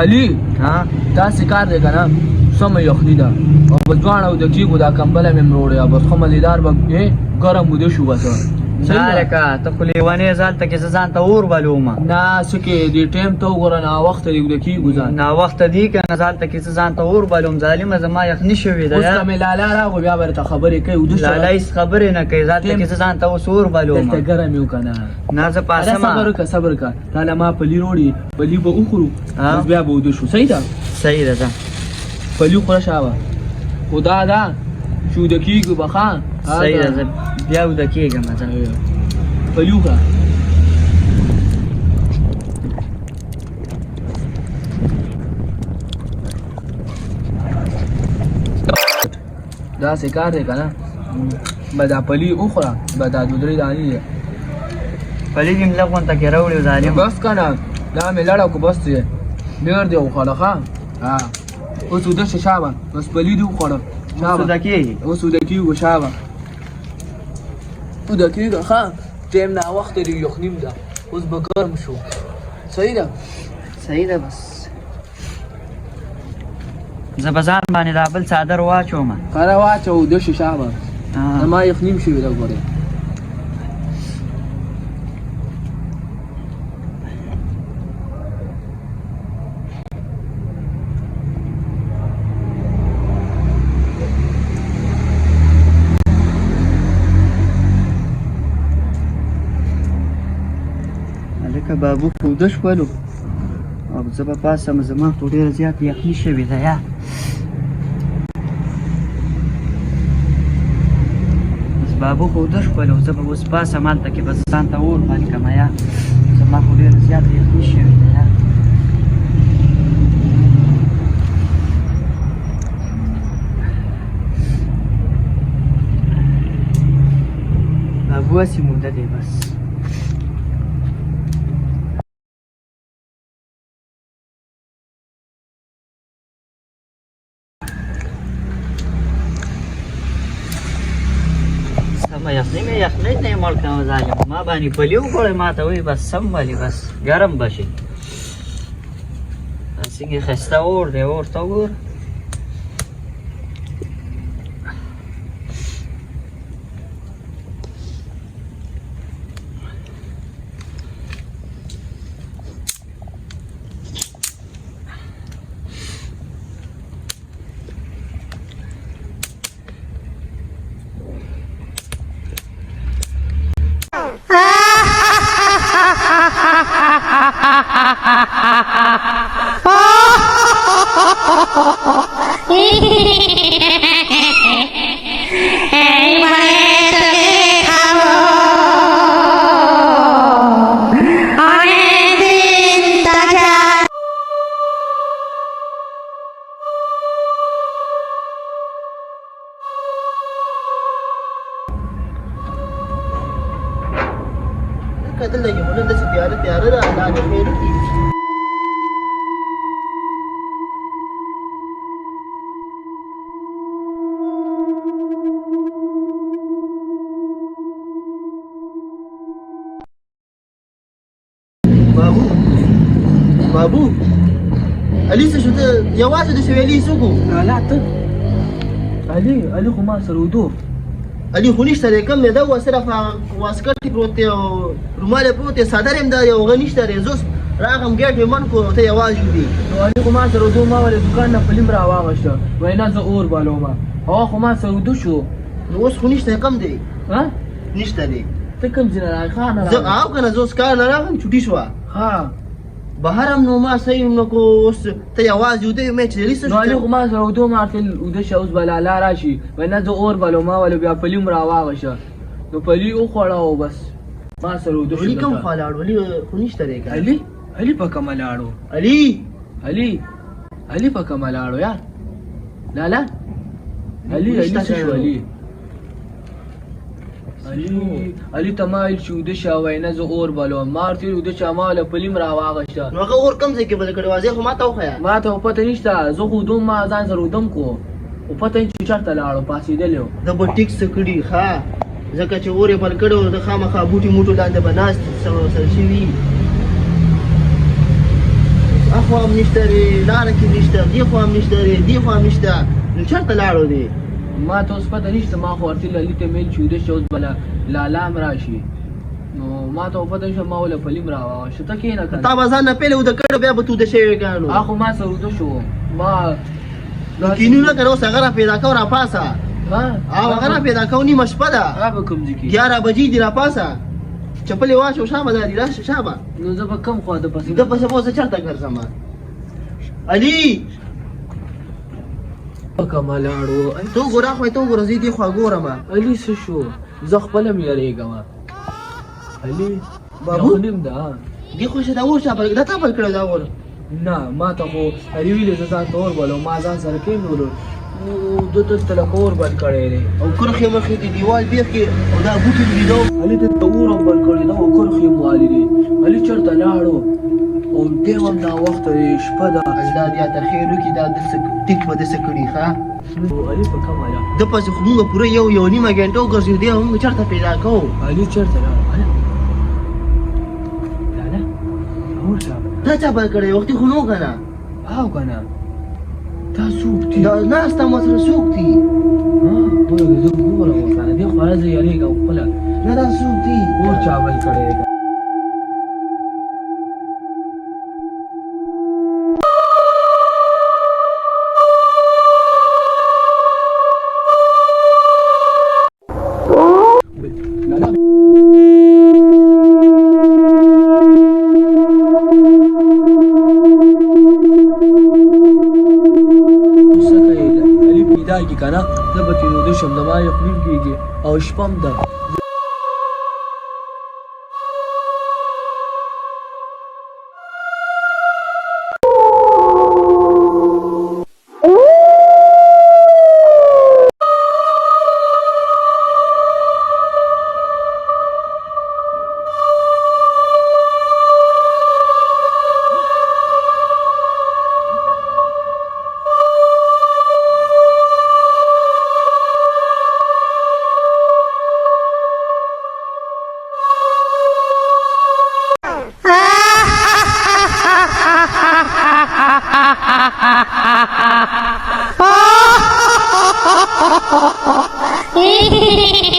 علي ها داسې کار دی که نه سمه یخني ده او په دواړه د کېږو دا کمبله مې مروړی بس ښه مزېدار به ګرم وده شو بس نه لکه ته خو لیونی ځالته کې زه ځان ته اور بلومه نه څه کې دې ټایم ته وګوره ناوخته دې وده کېږو ځان ناوخته دي که نه ځالته کې زه ځان ته اور بلوم ظالمه زما یخني شوې ده اوس که مې لالا راغو بیا به درته خبرې کوي وده شو لالا هېڅ خبرې نه کوي ځالته کې زه ځان ته اوس اور بلوم دلته ګرم یو که نه نه زه پاسمه صبر وکړه صبر وکړه لاله ما پلي روړي پلي به وخورو بس بیا به وده شو صحیح ده صحیح ده ځه پلي خوره شابه خو دا ده چې وده کېږو به ښه صحیح ده زه بیا وده کېږم ځه پلي وکړه داسې کار دی که نه به دا پلي وخوره به دا دوه درې دانې دي پلي دې مې لږ غونته کې راوړي ظالم بس که نه دا مې لړه کو بس دی ډېر دی وخوړه ښه اوس وده شه شابه بس پلي دې وخوړه اوس وده کېږي اوس وده کېږو شابه وده کېږه ښه ټایم ناوخته دی یخنیم ده اوس به ګرم شو صحیح ده صحیح ده بس زه به ځان باندې دا بل څادر واچوم خره واچوه وده شه شابه زما یخنیم شوې ده ګورې هلکه بابو خو وده شولو او زه به پاسم زما خو ډېره زیاته یخني شوې ده یا بس بابو خو وده شولو زه به اوس پاسم هلته کې بس ځان ته اور بل کړم یا زما خو ډېره زیاته یخني شوې ده یا بابو هسې موده دی بس سمه یخني مې یخنۍ ته یې مړ کړم ظالم ما باندې پلي وخوړی ما ته وایي بس سم ولې بس ګرم به شي څنګه ښایسته اور دی اور ته وګوره कदल लगी बोले दस प्यारे प्यारे रात आज मेरी की बाबू बाबू علي څه شو ته یوازې د شویلې سوکو لا ته علي خو ما سره ودو علي خو نشته دی کم دی دا صرف واسکټ پروت دی او رومال پروت دی څادر هم دا دی او هغه نشته دی زه راغم ګیټ مې من کو ته یوازې ودې نو علي خو ما سره ودو ما ولې دوکان نه پلیم راواغېسته وایي نه زه اور بلومه هغه خو ما سره ودو شو نو اوس خو نشته کم دی ها نشته دی ته کوم ځای نه راغی ښه نه زه او که نه زه اوس کار نه راغلم چوټي شوه ها بهر هم نو ما صحیح نه کو اوس ته یوازې ودې مې چې علي څه نو علي خو ما سره ودو ما ورته وده شه اوس به لالا راشي وایي نه زه اور بلومه ولې بیا پلیم راواغېشه نو پلي وخوړه او بس ما سره ودو شو علي کوم خوا لاړو علي خو نشته دی که علي په کومه لاړو علي په کومه لاړو یار لالا علي څه شو علي ته ما ویل چې وده شه وایي نه زه اور بلوم ما ورته ویل وده شه ما له پلیم راواغېسته نو هغه اور کم ځای کې بل کړی واضح خو ما ته وښیه ما ته خو پته نشته زه خو ودوم ما ځان سره ودم کو خو پته نه چې چېرته لاړو پاڅېدلی و د به ټیک څه کړي ښه ځکه چې اور یې بل کړی و د خامخا بوټي موټو لاندې به ناست سره شوي خوا هم نشته دی لاره کې نشته دې خوا هم نشته دی دې خوا هم نشته نو چېرته لاړو دی ما ته اوس پته نشته ما خو ورته علي ته میل چې اوده شه اوس بله لالام راشي نو ما ته خو پته نشته ما وله پلیم راواغشه ته کښېنه که تا به ځان نه پهلې اوده کړی بیا به تو اوده شوی ګانو خو ما سره اوده شو ما کینونه که نه اوس هغه را پیدا کوه را پاسه او هغه را پیدا کوه نیمه شپه ده هغه به کوم ځای کې 11 بجې دي را پاسه چپلې واچو شابه دا دي راشه شابه نو زه به کم خوا د پسې د پسې به اوس چېرته ګرځم علي کمه لاړو ته وګوره خو ته وګوره زه دې خوا ګورم علي څه شو زه خپله مې یارېږم علي بابو؟ یو نیم ده دې خو شه دا اور چا بل دا تا بل کړی دا اور نه ما ته خو علي ویلې زه ځان ته اور بلم ما ځان سره کېنولو ده دلته لکه اور بل کړی دی او کرښې مخې دي دیوال بیخ کې او دا بوټي مې لیدو علي دلته اور هم بل کړی ده او کرښې هم والي دي علي چېرته لاړو او دی هم دا وخته دی شپه ده الله دې یا ته خیر وکړي دا داسې ټیک به داسې کړي ښه علي په کومه ده د پسې خو مونږ پوره یو نیمه ګنټه وګرځېدو دی مونږ چېرته پیدا کوو علي چېرته لاړو لاله اور راغله تا چا بل کړی وختي خو نو که نه او که نه دا څوک دي دا ناسته ما سره څوک دي زه ګورم ورسره دې خو زه یارېږم خپله نه دا څوک دي اور چا بل کړی دی کی کنه زه به تېرېدو شم د ما یقین کېږي او شپه هم ده Hehehehe